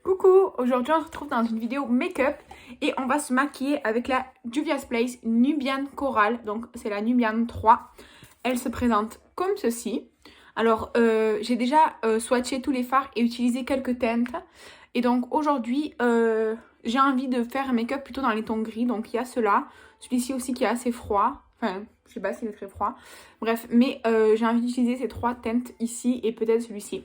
Coucou, aujourd'hui on se retrouve dans une vidéo make-up et on va se maquiller avec la Juvia's Place Nubian Coral. Donc c'est la Nubian 3. Elle se présente comme ceci. Alors j'ai déjà swatché tous les fards et utilisé quelques teintes. Et donc aujourd'hui j'ai envie de faire un make-up plutôt dans les tons gris. Donc il y a cela, celui-ci aussi qui est assez froid. Enfin je sais pas s'il est très froid. Bref, mais j'ai envie d'utiliser ces trois teintes ici et peut-être celui-ci.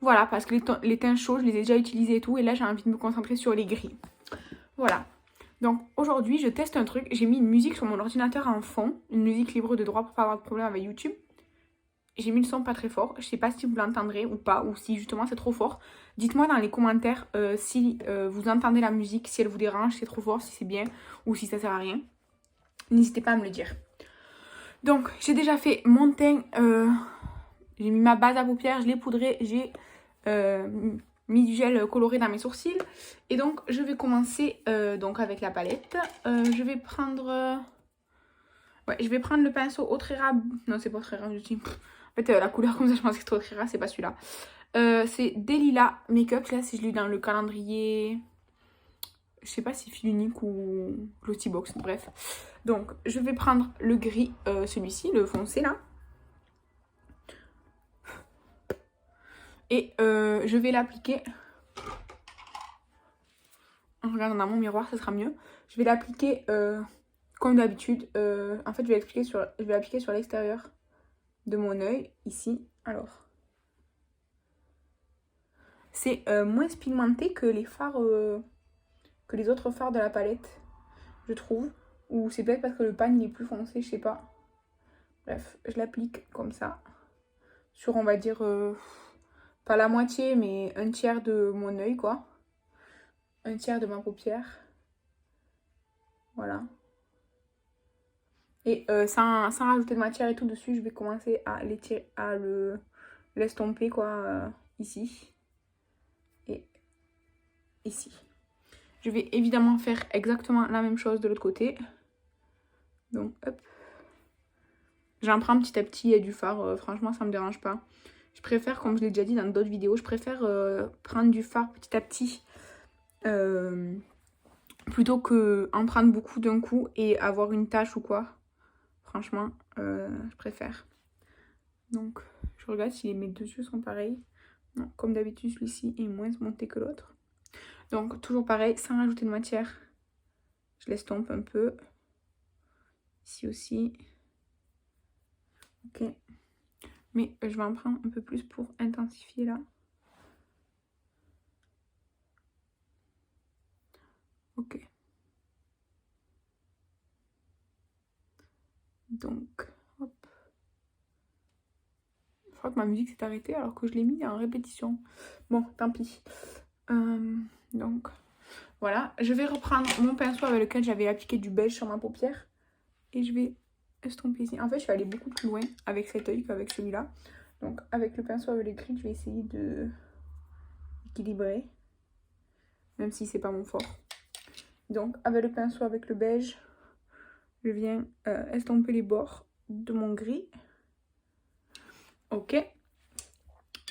Voilà, parce que les teints chauds, je les ai déjà utilisés et tout. Et là, j'ai envie de me concentrer sur les gris. Voilà. Donc aujourd'hui, je teste un truc. J'ai mis une musique sur mon ordinateur en fond. Une musique libre de droit pour pas avoir de problème avec YouTube. J'ai mis le son pas très fort. Je sais pas si vous l'entendrez ou pas. Ou si justement c'est trop fort. Dites-moi dans les commentaires si vous entendez la musique. Si elle vous dérange, si c'est trop fort, si c'est bien. Ou si ça sert à rien. N'hésitez pas à me le dire. Donc j'ai déjà fait mon teint. J'ai mis ma base à paupières. Je l'ai poudré. J'ai... mis du gel coloré dans mes sourcils. Et donc, je vais commencer donc avec la palette. Je vais prendre... ouais, je vais prendre le pinceau Autrera. Non, c'est pas Autrera, je dis. En fait, la couleur comme ça, je pense que c'est Autrera, c'est pas celui-là. C'est Delila Makeup. Là, si je l'ai dans le calendrier... Je sais pas si fil unique ou Glossy Box, bref. Donc, je vais prendre le gris, celui-ci, le foncé, là. Et je vais l'appliquer... en regardant dans mon miroir, ça sera mieux. Je vais l'appliquer comme d'habitude. En fait, je vais appliquer sur l'extérieur de mon œil, ici. Alors, c'est moins pigmenté que les fards, que les autres fards de la palette, je trouve. Ou c'est peut-être parce que le pan il est plus foncé, je sais pas. Bref, je l'applique comme ça. Sur, on va dire, pas la moitié, mais un tiers de mon œil, quoi. Un tiers de ma paupière. Voilà. Et sans rajouter de matière et tout dessus, je vais commencer à l'étirer, à l'estomper quoi, ici et ici. Je vais évidemment faire exactement la même chose de l'autre côté. Donc hop. J'en prends petit à petit, il y a du fard, franchement ça me dérange pas. Je préfère, comme je l'ai déjà dit dans d'autres vidéos, je préfère prendre du fard petit à petit plutôt que en prendre beaucoup d'un coup et avoir une tache ou quoi. Franchement, je préfère. Donc, je regarde si mes deux yeux sont pareils. Non, comme d'habitude, celui-ci est moins monté que l'autre. Donc, toujours pareil, sans rajouter de matière. Je l'estompe un peu. Ici aussi. Ok. Mais je vais en prendre un peu plus pour intensifier là. Ok. Donc, hop. Je crois que ma musique s'est arrêtée alors que je l'ai mis en répétition. Bon, tant pis. Donc, voilà. Je vais reprendre mon pinceau avec lequel j'avais appliqué du beige sur ma paupière. Et je vais estomper ici. En fait, je vais aller beaucoup plus loin avec cet œil qu'avec celui-là. Donc, avec le pinceau avec les gris, je vais essayer de équilibrer. Même si c'est pas mon fort. Donc, avec le pinceau avec le beige, je viens estomper les bords de mon gris. Ok.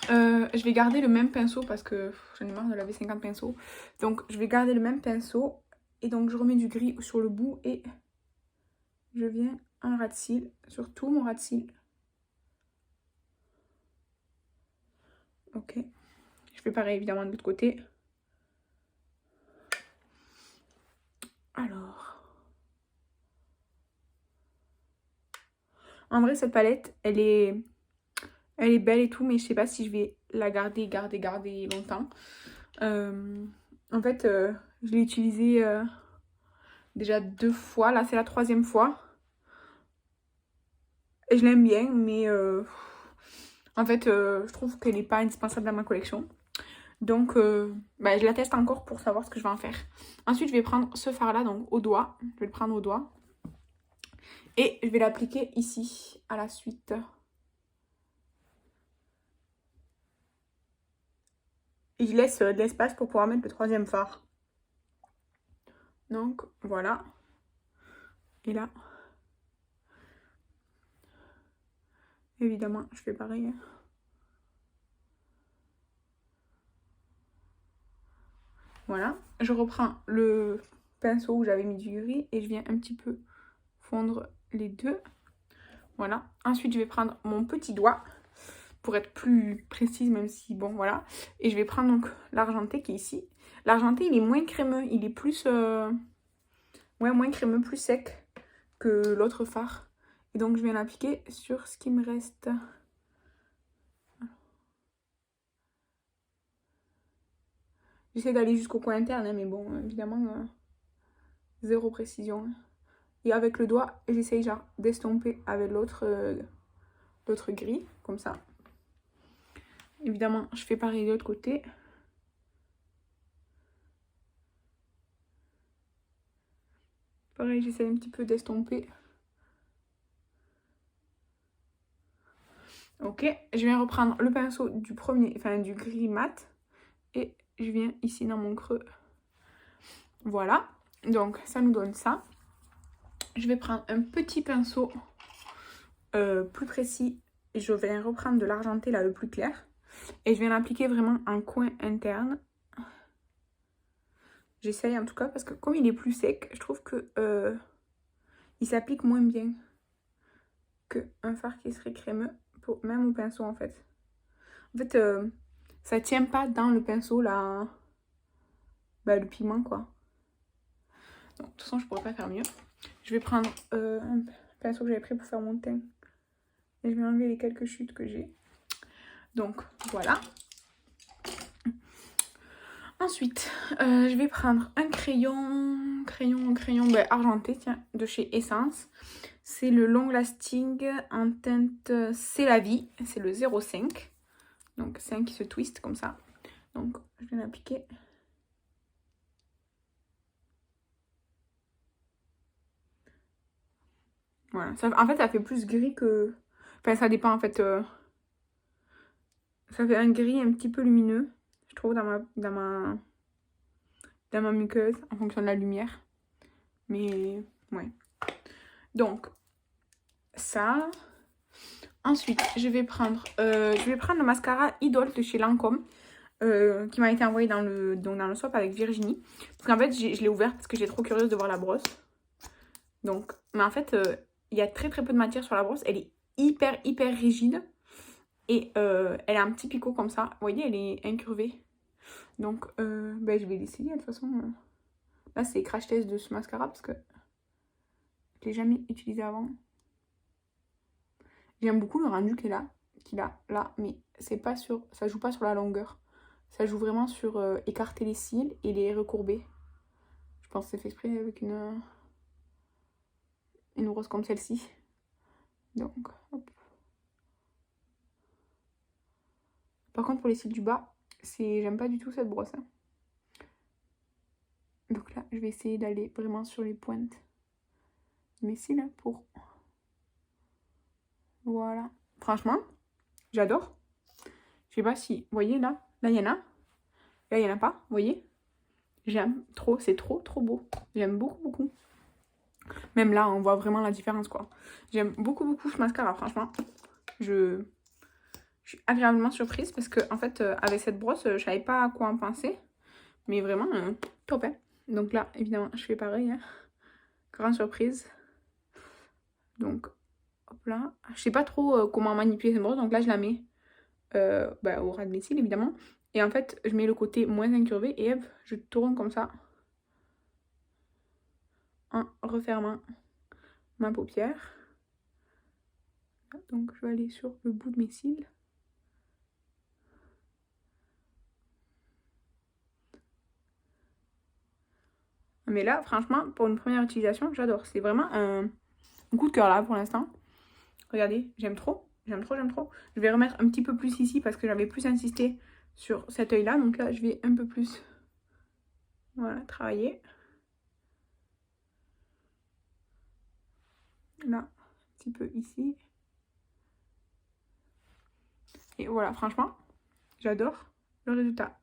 Je vais garder le même pinceau parce que j'en ai marre de laver 50 pinceaux. Donc, je vais garder le même pinceau. Et donc, je remets du gris sur le bout et je viens un ras de cils sur tout mon ras de cils. Ok. Je fais pareil évidemment de l'autre côté. Alors. En vrai, cette palette, elle est belle et tout, mais je sais pas si je vais la garder longtemps. En fait, je l'ai utilisée déjà 2 fois. Là, c'est la 3e fois. Et je l'aime bien, mais en fait, je trouve qu'elle n'est pas indispensable dans ma collection. Donc, je la teste encore pour savoir ce que je vais en faire. Ensuite, je vais prendre ce fard-là, donc au doigt. Je vais le prendre au doigt. Et je vais l'appliquer ici, à la suite. Et je laisse de l'espace pour pouvoir mettre le 3e fard. Donc, voilà. Et là, évidemment, je fais pareil. Voilà. Je reprends le pinceau où j'avais mis du gris et je viens un petit peu fondre les deux. Voilà. Ensuite, je vais prendre mon petit doigt pour être plus précise, même si, bon, voilà. Et je vais prendre donc l'argenté qui est ici. L'argenté, il est moins crémeux. Il est plus... ouais, moins crémeux, plus sec que l'autre fard. Et donc, je viens l'appliquer sur ce qui me reste. J'essaie d'aller jusqu'au coin interne, hein, mais bon, évidemment, zéro précision. Et avec le doigt, j'essaye genre d'estomper avec l'autre gris, comme ça. Évidemment, je fais pareil de l'autre côté. Pareil, j'essaie un petit peu d'estomper. Ok, je viens reprendre le pinceau du premier, enfin du gris mat. Et je viens ici dans mon creux. Voilà, donc ça nous donne ça. Je vais prendre un petit pinceau plus précis. Et je viens reprendre de l'argenté là, le plus clair. Et je viens l'appliquer vraiment en coin interne. J'essaye en tout cas parce que comme il est plus sec, je trouve que il s'applique moins bien qu'un fard qui serait crémeux, même au pinceau en fait. En fait, ça tient pas dans le pinceau là, bah, le pigment quoi. Donc, de toute façon, je pourrais pas faire mieux. Je vais prendre un pinceau que j'avais pris pour faire mon teint. Et je vais enlever les quelques chutes que j'ai. Donc, voilà. Ensuite, je vais prendre un crayon ben, argenté, tiens, de chez Essence. C'est le Long Lasting en teinte C'est la vie. C'est le 05. Donc, c'est un qui se twist comme ça. Donc, je vais l'appliquer. Voilà. Ça, en fait, ça fait plus gris que... Enfin, ça dépend, en fait. Ça fait un gris un petit peu lumineux, je trouve, dans ma muqueuse, en fonction de la lumière. Mais, ouais. Donc, ça... Ensuite, je vais prendre le mascara Idol de chez Lancôme. Qui m'a été envoyé dans le swap avec Virginie. Parce qu'en fait, je l'ai ouvert parce que j'étais trop curieuse de voir la brosse. Donc, mais en fait, il y a très très peu de matière sur la brosse. Elle est hyper rigide. Et elle a un petit picot comme ça. Vous voyez, elle est incurvée. Donc, ben, je vais l'essayer. De toute façon, là, c'est crash test de ce mascara parce que je l'ai jamais utilisé avant. J'aime beaucoup le rendu qu'il a là. Mais c'est pas sur, ça joue pas sur la longueur. Ça joue vraiment sur écarter les cils et les recourber. Je pense que c'est fait exprès avec une brosse comme celle-ci. Donc, hop. Par contre, pour les cils du bas, j'aime pas du tout cette brosse. Hein. Donc là, je vais essayer d'aller vraiment sur les pointes de mes cils hein, pour... Voilà. Franchement, j'adore. Je sais pas si... Vous voyez, là, il y en a. Là, il n'y en a pas, vous voyez. J'aime trop, c'est trop beau. J'aime beaucoup. Même là, on voit vraiment la différence, quoi. J'aime beaucoup ce mascara, franchement. Je suis agréablement surprise parce que, en fait, avec cette brosse, je savais pas à quoi en penser. Mais vraiment, top, hein. Donc là, évidemment, je fais pareil. Hein. Grande surprise. Donc, hop là. Je sais pas trop comment manipuler cette brosse, donc là, je la mets bah, au ras de mes cils, évidemment. Et en fait, je mets le côté moins incurvé et hop, je tourne comme ça. En refermant ma paupière. Donc je vais aller sur le bout de mes cils. Mais là, franchement, pour une première utilisation, j'adore. C'est vraiment un coup de cœur là pour l'instant. Regardez, j'aime trop. Je vais remettre un petit peu plus ici parce que j'avais plus insisté sur cet œil là. Donc là, je vais un peu plus voilà, travailler. Là, un petit peu ici. Et voilà, franchement, j'adore le résultat.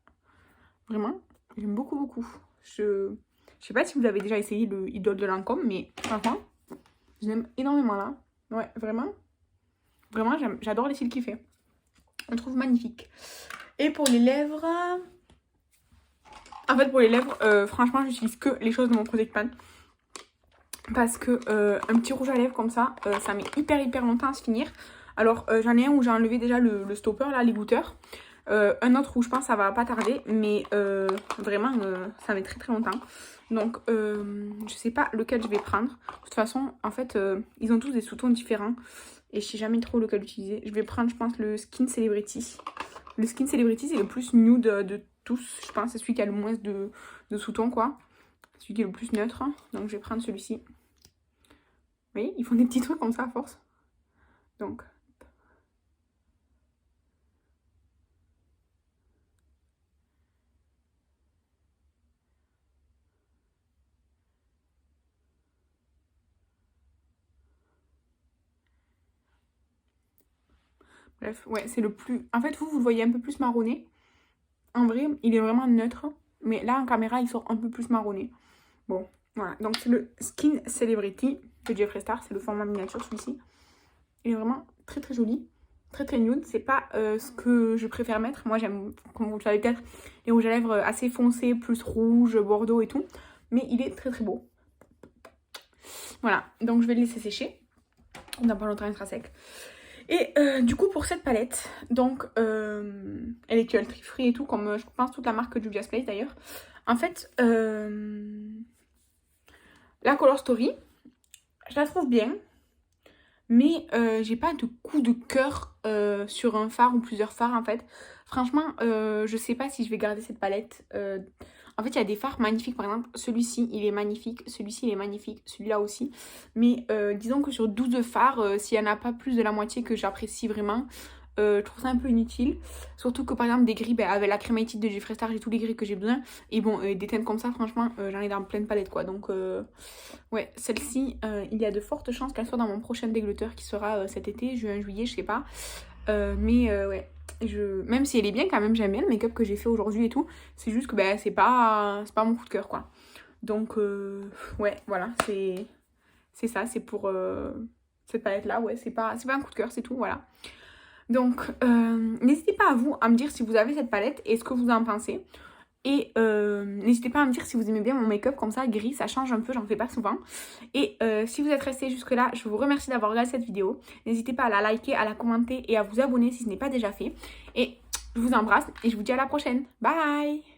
Vraiment, j'aime beaucoup. Je sais pas si vous avez déjà essayé le Idol de Lancôme, mais franchement, je l'aime énormément là. Ouais, vraiment, j'adore les cils qu'il fait. Je le trouve magnifique. Et pour les lèvres... En fait, pour les lèvres, franchement, j'utilise que les choses de mon Project Pan. Parce que un petit rouge à lèvres comme ça, ça met hyper longtemps à se finir. Alors, j'en ai un où j'ai enlevé déjà le stopper, là, les goutteurs. Un autre où je pense que ça va pas tarder, mais vraiment, ça met très longtemps. Donc, je sais pas lequel je vais prendre. De toute façon, en fait, ils ont tous des sous-tons différents. Et je sais jamais trop lequel utiliser. Je vais prendre, je pense, le Skin Celebrity. Le Skin Celebrity, c'est le plus nude de tous, je pense. C'est celui qui a le moins de sous-tons, quoi. Celui qui est le plus neutre. Donc, je vais prendre celui-ci. Vous voyez, ils font des petits trucs comme ça à force. Donc... Bref, ouais, c'est le plus... En fait, vous le voyez un peu plus marronné. En vrai, il est vraiment neutre. Mais là, en caméra, il sort un peu plus marronné. Bon, voilà. Donc, c'est le Skin Celebrity de Jeffree Star. C'est le format miniature, celui-ci. Il est vraiment très joli. Très nude. C'est pas ce que je préfère mettre. Moi, j'aime, comme vous le savez peut-être, les rouges à lèvres assez foncés, plus rouge, bordeaux et tout. Mais il est très beau. Voilà. Donc, je vais le laisser sécher. Dans pas longtemps, il sera sec. Et du coup pour cette palette, donc elle est cruelty free et tout, comme je pense toute la marque Juvia's Place d'ailleurs. En fait, la Color Story, je la trouve bien, mais j'ai pas de coup de cœur sur un fard ou plusieurs fards en fait. Franchement, je sais pas si je vais garder cette palette. En fait, il y a des fards magnifiques. Par exemple, celui-ci, il est magnifique. Celui-ci, il est magnifique. Celui-là aussi. Mais disons que sur 12 fards, s'il n'y en a pas plus de la moitié que j'apprécie vraiment, je trouve ça un peu inutile. Surtout que par exemple, des gris, avec la crématite de Jeffree Star, j'ai tous les gris que j'ai besoin. Et bon, des teintes comme ça, franchement, j'en ai dans pleine palette, quoi. Donc, ouais, celle-ci, il y a de fortes chances qu'elle soit dans mon prochain dégluteur qui sera cet été, juin, juillet, je sais pas. Ouais. Même si elle est bien quand même, j'aime bien le make-up que j'ai fait aujourd'hui et tout. C'est juste que c'est pas mon coup de cœur, quoi. Donc ouais, voilà, c'est ça, c'est pour cette palette là, ouais, c'est pas un coup de cœur, c'est tout, voilà. Donc n'hésitez pas à vous à me dire si vous avez cette palette et ce que vous en pensez. Et n'hésitez pas à me dire si vous aimez bien mon make-up, comme ça, gris, ça change un peu, j'en fais pas souvent. Et si vous êtes resté jusque là, je vous remercie d'avoir regardé cette vidéo. N'hésitez pas à la liker, à la commenter et à vous abonner si ce n'est pas déjà fait. Et je vous embrasse et je vous dis à la prochaine. Bye!